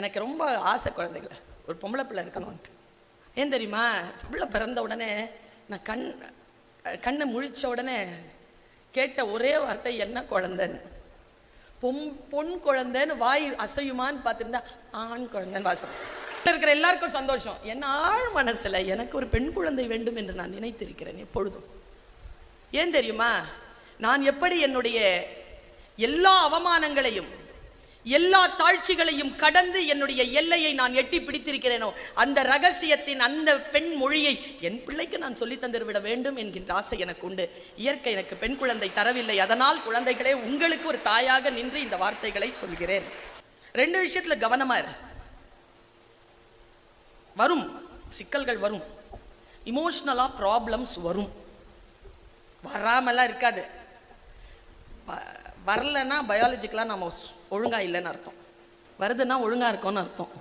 எனக்கு ரொம்ப ஆசை குழந்தைகளை ஒரு பொம்பளை பிள்ளை இருக்கணும்ன்ட்டு. ஏன் தெரியுமா, பிள்ளை பிறந்த உடனே நான் கண்ணை முழிச்ச உடனே கேட்ட ஒரே வார்த்தை என்ன குழந்தைன்னு. பொன் குழந்தைன்னு வாய் அசையுமான்னு பார்த்துருந்தா ஆண் குழந்தைன்னு வாசம் இருக்கிற எல்லாருக்கும் சந்தோஷம். என் ஆழ் மனசுல எனக்கு ஒரு பெண் குழந்தை வேண்டும் என்று நான் நினைத்திருக்கிறேன் எப்பொழுதும். ஏன் தெரியுமா, நான் எப்படி என்னுடைய எல்லா அவமானங்களையும் எல்லா தாழ்ச்சிகளையும் கடந்து என்னுடைய எல்லையை நான் எட்டி பிடித்திருக்கிறேனோ, அந்த ரகசியத்தின் அந்த பெண் மொழியை என் பிள்ளைக்கு நான் சொல்லி தந்துவிட வேண்டும் என்கின்ற ஆசை எனக்கு உண்டு. இயற்கை எனக்கு பெண் குழந்தை தரவில்லை. அதனால் குழந்தைகளே, உங்களுக்கு ஒரு தாயாக நின்று இந்த வார்த்தைகளை சொல்கிறேன். 2 விஷயத்துல கவனமா இரு. வரும் சிக்கல்கள், வரும் இமோஷனலா ப்ராப்ளம்ஸ் வரும், வராமலாம் இருக்காது. வரலன்னா பயாலஜிக்கலா நம்ம ஒழுங்கா இல்லைன்னு அர்த்தம், வருதுன்னா ஒழுங்கா இருக்கோன்னு அர்த்தம்.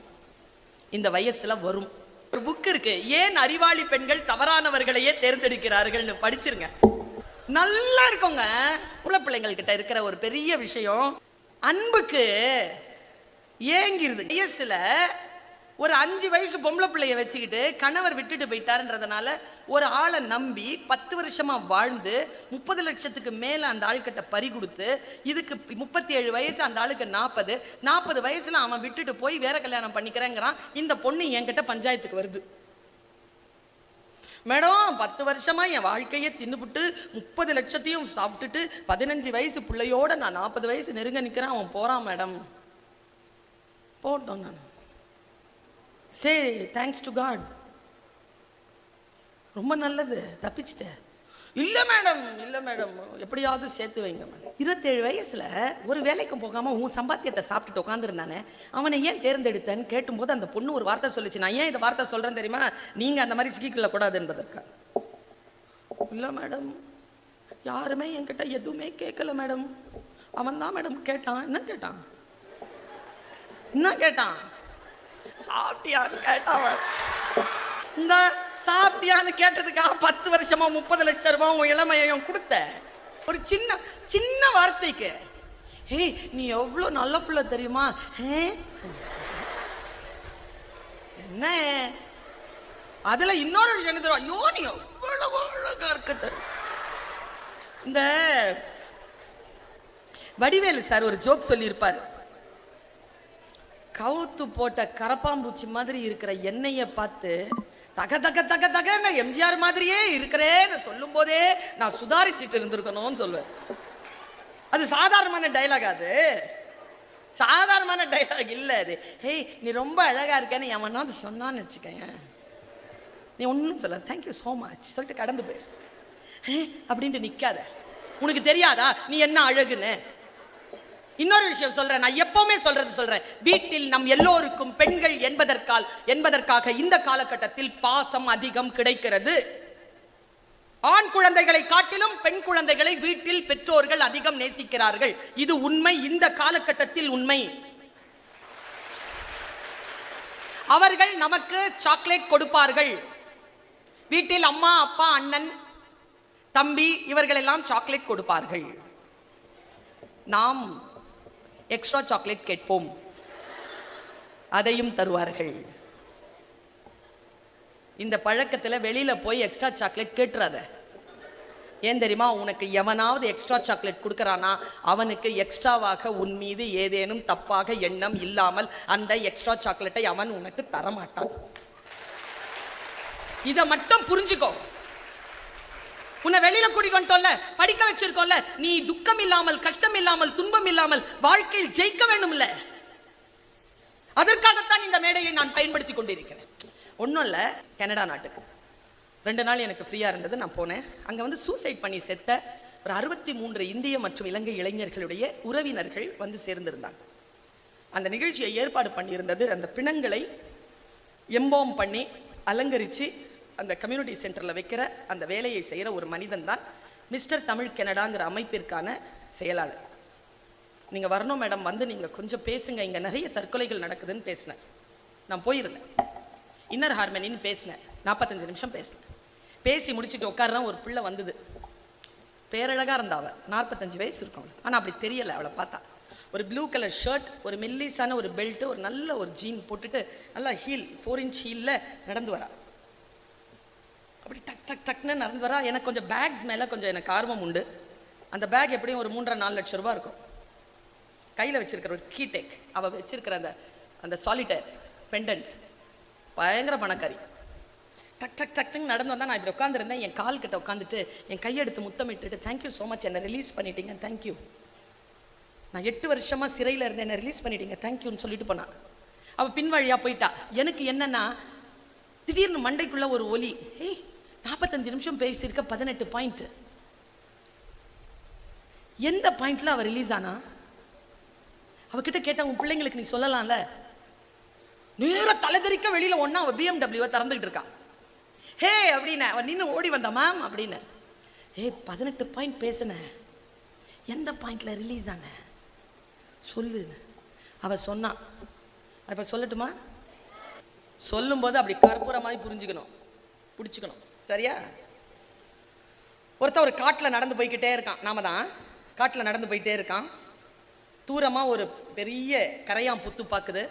இந்த வயசுல வரும். ஒரு புக் இருக்கு, ஏன் அறிவாளி பெண்கள் தவறானவர்களையே தேர்ந்தெடுக்கிறார்கள்னு, படிச்சிருங்க. நல்லா இருக்குங்க. உள்ள பிள்ளைங்கள் கிட்ட இருக்கிற ஒரு பெரிய விஷயம் அன்புக்கு ஏங்கிருது. வயசுல ஒரு 5 வயசு பொம்பளை பிள்ளைய வச்சுக்கிட்டு கணவர் விட்டுட்டு போயிட்டாருன்றதுனால ஒரு ஆளை நம்பி 10 வருஷமா வாழ்ந்து 30 லட்சத்துக்கு மேல அந்த ஆள்கிட்ட பறி கொடுத்து, இதுக்கு 37 வயசு, அந்த ஆளுக்கு 40 வயசுல அவன் விட்டுட்டு போய் வேற கல்யாணம் பண்ணிக்கிறேங்கிறான். இந்த பொண்ணு என்கிட்ட பஞ்சாயத்துக்கு வருது, மேடம் 10 வருஷமா என் வாழ்க்கையை தின்னுபிட்டு 30 லட்சத்தையும் சாப்பிட்டுட்டு 15 வயசு பிள்ளையோட நான் 40 வயசு நெருங்க நிக்கிறேன், அவன் போறான் மேடம். போட்டோம், நான் சே தேங்க்ஸ் டு காட், ரொம்ப நல்லது, தப்பிச்சிட்டேன். இல்லை மேடம், இல்லை மேடம், எப்படியாவது சேர்த்து வைங்க மேடம். 27 வயசுல ஒரு வேலைக்கும் போகாம உன் சம்பாத்தியத்தை சாப்பிட்டுட்டு உட்காந்துருந்தானே, அவனை ஏன் தேர்ந்தெடுத்தேன்னு கேட்டும்போது அந்த பொண்ணு ஒரு வார்த்தை சொல்லிச்சு. நான் ஏன் இந்த வார்த்தை சொல்றேன் தெரியுமா, நீங்க அந்த மாதிரி சிக்கிக்கொள்ள கூடாது என்பதற்கா. இல்லை மேடம், யாருமே என்கிட்ட எதுவுமே கேட்கல மேடம், அவன் தான் மேடம் கேட்டான். என்ன கேட்டான், என்ன கேட்டான், சாப்பிட்டியான்னு கேட்டான். இந்த சாப்பிட்டியான்னு கேட்டதுக்காக 10 வருஷமா 30 லட்சம் ரூபாய் உன் இளமையும் கொடுத்த ஒரு சின்ன சின்ன வார்த்தைக்கு, ஹே நீ எவ்வளவு நல்ல பிள்ளை தெரியுமா, என்ன அதுல இன்னொரு விஷயம் என்ன தெரியும், ஐயோ நீ எவ்வளவு அழகா இருக்குது. இந்த வடிவேலு சார் ஒரு ஜோக் சொல்லியிருப்பாரு, கவுத்து போட்ட கரப்பாம்பூச்சி மாதிரி இருக்கிற எண்ணெயை பார்த்து தக தக தக தகன்னு எம்ஜிஆர் மாதிரியே இருக்கிறேன்னு சொல்லும் போதே நான் சுதாரிச்சுட்டு இருந்திருக்கணும்னு சொல்லுவேன். அது சாதாரணமான டைலாக், அது சாதாரணமான டைலாக் இல்லை அது. ஹேய் நீ ரொம்ப அழகா இருக்கேன்னு எவனாவது சொன்னான்னு வச்சுக்கேன், நீ ஒன்றும் சொல்ல தேங்க்யூ ஸோ மச் சொல்லிட்டு கடந்து போயிரு. அப்படின்ட்டு நிற்காத, உனக்கு தெரியாதா நீ என்ன அழகுன்னு. இன்னொரு விஷயம் சொல்றேன், நான் எப்பவுமே சொல்றேன், வீட்டில் நம் எல்லோருக்கும் பெண்கள் என்பதற்காக இந்த காலகட்டத்தில் பாசம் அதிகம் கிடைக்கிறது. ஆண் குழந்தைகளை காட்டிலும் பெண் குழந்தைகளை வீட்டில் பெற்றோர்கள் அதிகம் நேசிக்கிறார்கள். இது உண்மை, இந்த காலகட்டத்தில் உண்மை. அவர்கள் நமக்கு சாக்லேட் கொடுப்பார்கள். வீட்டில் அம்மா அப்பா அண்ணன் தம்பி இவர்கள் எல்லாம் சாக்லேட் கொடுப்பார்கள். நாம் எக்ஸ்ட்ரா சாக்லேட் கேட்போம், அதையும் தருவார்கள். இந்த பழக்கத்துல வெளியில போய் எக்ஸ்ட்ரா சாக்லேட் கேட்டுறாத. ஏன் தெரியுமா, உனக்கு எவனாவது எக்ஸ்ட்ரா சாக்லேட் கொடுக்கறானா அவனுக்கு எக்ஸ்ட்ராவாக உன் மீது ஏதேனும் தப்பாக எண்ணம் இல்லாமல் அந்த எக்ஸ்ட்ரா சாக்லேட்டை அவன் உனக்கு தரமாட்டான். இதை மட்டும் புரிஞ்சுக்கோ. உன்னை வெளியில கூட்டிட்டு வந்துட்டோம்ல, படிக்க வச்சிருக்கோம்ல, நீ துக்கம் இல்லாமல் கஷ்டம் இல்லாமல் துன்பம் இல்லாமல் வாழ்க்கையில் ஜெயிக்க வேண்டும் இல்ல, அதற்காகத்தான் இந்த மேடையை நான் பயன்படுத்தி கொண்டிருக்கிறேன். ஒன்றும் இல்லை, கனடா நாட்டுக்கு 2 நாள் எனக்கு ஃப்ரீயா இருந்தது, நான் போனேன். அங்க வந்து சூசைட் பண்ணி செத்த ஒரு 63 இந்திய மற்றும் இலங்கை இளைஞர்களுடைய உறவினர்கள் வந்து சேர்ந்திருந்தாங்க. அந்த நிகழ்ச்சியை ஏற்பாடு பண்ணியிருந்தது, அந்த பிணங்களை எம்போம் பண்ணி அலங்கரிச்சு அந்த கம்யூனிட்டி சென்டர்ல வைக்கிற அந்த வேலையை செய்யற ஒரு மனிதன் தான் மிஸ்டர் தமிழ் கனடாங்கிற அமைப்பிற்கான செயலாளர். நீங்க வரணும் மேடம், வந்து நீங்க கொஞ்சம் பேசுங்க, இங்க நிறைய தற்கொலைகள் நடக்குதுன்னு பேசினேன். நான் போயிருந்தேன், இன்னர் ஹார்மனின்னு பேசினேன், 45 நிமிஷம் பேசினேன். பேசி முடிச்சுட்டு உட்கார்றேன், ஒரு பிள்ளை வந்தது, பேரழகா இருந்தா, அவ 45 வயசு இருக்கும் அவளுக்கு, ஆனா அப்படி தெரியல அவளை பார்த்தா. ஒரு ப்ளூ கலர் ஷர்ட், ஒரு மெல்லிஸான ஒரு பெல்ட், ஒரு நல்ல ஒரு ஜீன் போட்டுட்டு நல்லா ஹீல் 4 இன்ச் ஹீலில் நடந்து வரா. அப்படி டக் டக் டக்னு நடந்து வரா. எனக்கு கொஞ்சம் பேக்ஸ் மேலே கொஞ்சம் எனக்கு ஆர்வம் உண்டு. அந்த பேக் எப்படியும் ஒரு 3.5-4 லட்சம் ரூபா இருக்கும். கையில் வச்சிருக்கிற ஒரு கீடெக், அவள் வச்சிருக்கிற அந்த சாலிட்டர் பெண்டன்ட், பயங்கர பணக்காரி. டக் டக் டக்னு நடந்து வந்தால் நான் இப்படி உட்காந்துருந்தேன். என் கால் கிட்ட உட்காந்துட்டு என் கையெடுத்து முத்தமிட்டுட்டு, தேங்க்யூ ஸோ மச், என்னை ரிலீஸ் பண்ணிட்டீங்க, தேங்க்யூ. நான் 8 வருஷமா சிறையில் இருந்தேன், என்னை ரிலீஸ் பண்ணிட்டீங்க, தேங்க்யூன்னு சொல்லிட்டு போனான். அவள் பின்வழியாக போயிட்டா. எனக்கு என்னன்னா திடீர்னு மண்டைக்குள்ள ஒரு ஒலி, 45 நிமிஷம் பேசியிருக்க 18 பாயிண்ட். எந்த பாயிண்ட்ல அவ ரிலீஸ் ஆனா? அவகிட்ட கேட்டா, உன் பிள்ளைங்களுக்கு நீ சொல்லலாம்ல. நேர தலைதறிக்க வெளியில ஒன்னா அவ BMW திறந்துகிட்டு இருக்கான். ஹே அப்படின்னு அவன் நின்று ஓடி வந்தா, மேம் அப்படின்னு. 18 பாயிண்ட் பேசுன, எந்த பாயிண்ட்ல ரிலீஸ் ஆன சொல்லு. அவ சொன்னா. அப்ப சொல்லட்டுமா? சொல்லும் போது அப்படி கற்பூர மாதிரி புரிஞ்சுக்கணும், பிடிச்சுக்கணும். சரியா? ஒருத்தன் ஒரு காட்டில் நடந்து போய்கிட்டே இருக்கான். நாம தான் காட்டில் நடந்து போயிட்டே இருக்கான். தூரமா ஒரு பெரிய கரையான் புத்து பார்க்குது.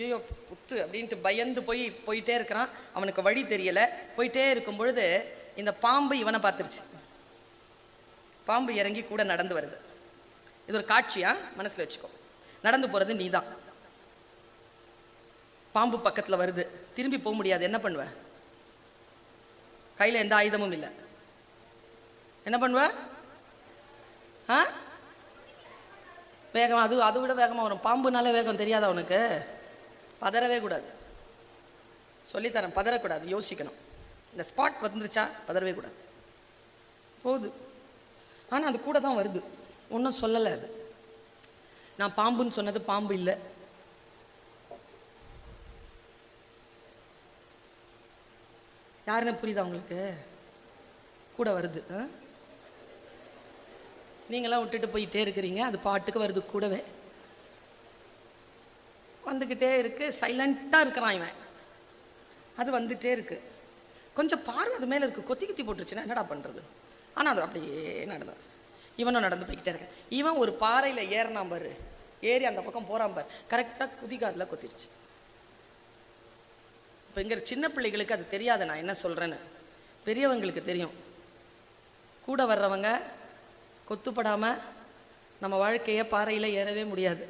ஐயோ புத்து அப்படின்ட்டு பயந்து போயிட்டே இருக்கிறான். அவனுக்கு வழி தெரியல. போயிட்டே இருக்கும் பொழுது இந்த பாம்பு இவனை பார்த்துருச்சு. பாம்பு இறங்கி கூட நடந்து வருது. இது ஒரு காட்சியா, மனசுல வச்சுக்கோ. நடந்து போறது நீதான். பாம்பு பக்கத்துல வருது. திரும்பி போக முடியாது. என்ன பண்ணுவ? கையில எந்த ஆயுதமும் இல்லை. என்ன பண்ணுவ? வேகம். அதை விட வேகமா வரும். பாம்புனால வேகம் தெரியாத உனக்கு? பதறவே கூடாது. சொல்லித்தரேன், பதறக்கூடாது, யோசிக்கணும். இந்த ஸ்பாட் வந்துருச்சா பதறவே கூடாது. போகுது. ஆனா அது கூட தான் வருது. ஒன்றும் சொல்லலை. அது நான் பாம்புன்னு சொன்னது பாம்பு இல்லை. யாருன்னு புரியுதா உங்களுக்கு? கூட வருது. நீங்களாம் விட்டுட்டு போயிட்டே இருக்கிறீங்க, அது பாட்டுக்கு வருது. கூடவே வந்துக்கிட்டே இருக்கு. சைலண்டாக இருக்கிறான் இவன். அது வந்துட்டே இருக்கு. கொஞ்சம் பார்வை அது மேலே இருக்கு. கொத்தி போட்டுருச்சுன்னா என்னடா பண்ணுறது? ஆனால் அது அப்படியே நடந்தது. இவனும் நடந்து போய்கிட்டே இருக்கேன். இவன் ஒரு பாறையில் ஏறினான் பாரு, ஏறி அந்த பக்கம் போகிறான் பாரு, கரெக்டாக குதிகாதில் கொத்திருச்சு. இப்போ இங்கே சின்ன பிள்ளைகளுக்கு அது தெரியாது நான் என்ன சொல்கிறேன்னு. பெரியவங்களுக்கு தெரியும். கூட வர்றவங்க கொத்துப்படாமல் நம்ம வாழ்க்கையை பாறையில் ஏறவே முடியாது.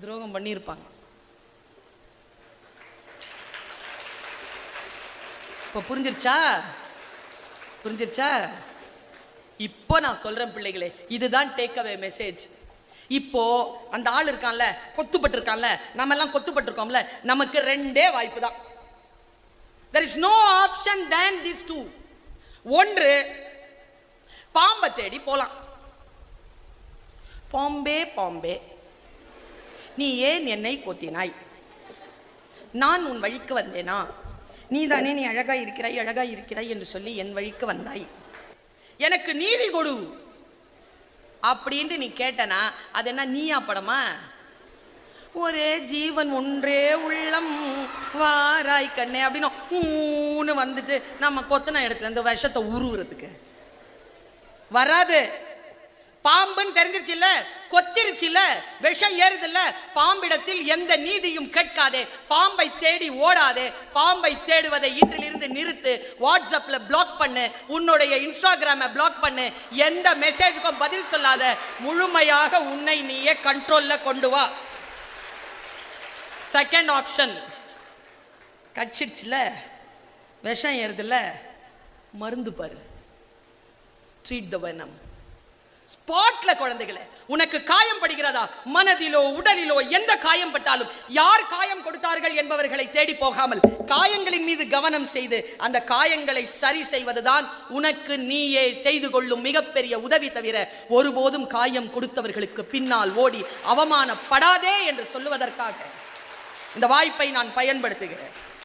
துரோகம் பண்ணியிருப்பாங்க. இப்போ புரிஞ்சிருச்சா? இப்போ நான் சொல்றேன் பிள்ளைகளே, இதுதான் டேக் அவே மெசேஜ். இப்போ அந்த ஆள் இருக்கான்ல, கொத்துப்பட்டு இருக்கான்ல, நம்ம எல்லாம் கொத்துப்பட்டிருக்கோம்ல, நமக்கு 2 வாய்ப்பு தான். there is no option than these two. ஒன்று, பாம்பை தேடி போலாம். பாம்பே நீ ஏன் என்னை கொத்தினாய்? நான் உன் வழிக்கு வந்தேனா? நீதானே நீ அழகா இருக்கிறாய் என்று சொல்லி என் வழிக்கு வந்தாய். எனக்கு நீதி கொடு அப்படின்ட்டு நீ கேட்டனா, அது என்ன நீயா படமா? ஒரே ஜீவன் ஒன்றே உள்ளம் வாராய் கண்ணே அப்படின்னு வந்துட்டு நம்ம கொத்தன இடத்துல இந்த விஷத்தை உருவுறதுக்கு வராது. பாம்புன்னு தெரிஞ்சிருச்சு இல்ல, கொத்திருச்சு இல்ல, விஷம் ஏறுது இல்ல. பாம்பிடத்தில் எந்த நீதியும் கேட்காதே, பாம்பை தேடி ஓடாதே. பாம்பை தேடுவதை இன்றிலிருந்து நிறுத்து. வாட்ஸ்அப்ல பிளாக் பண்ணு, உன்னுடைய இன்ஸ்டாகிராம பிளாக் பண்ணு, எந்த மெசேஜுக்கும் பதில் சொல்லாத. முழுமையாக உன்னை நீயே கண்ட்ரோல்ல கொண்டு வா. செகண்ட் ஆப்ஷன், கட்சிடுச்சுல, விஷம் ஏறுதுல்ல, மருந்து பாரு. ட்ரீட் த வெனம். ஸ்பாட்ல குழந்தைகளை, உனக்கு காயம் படுகிறதா? மனதிலோ உடலிலோ எந்த காயம் பட்டாலும் யார் காயம் கொடுத்தார்கள் என்பவர்களை தேடி போகாமல் காயங்களின் மீது கவனம் செய்து அந்த காயங்களை சரி செய்வதுதான் உனக்கு நீயே செய்து கொள்ளும் மிகப்பெரிய உதவி. தவிர ஒருபோதும் காயம் கொடுத்தவர்களுக்கு பின்னால் ஓடி அவமானப்படாதே என்று சொல்லுவதற்காக இந்த வாய்ப்பை நான் பயன்படுத்துகிறேன்.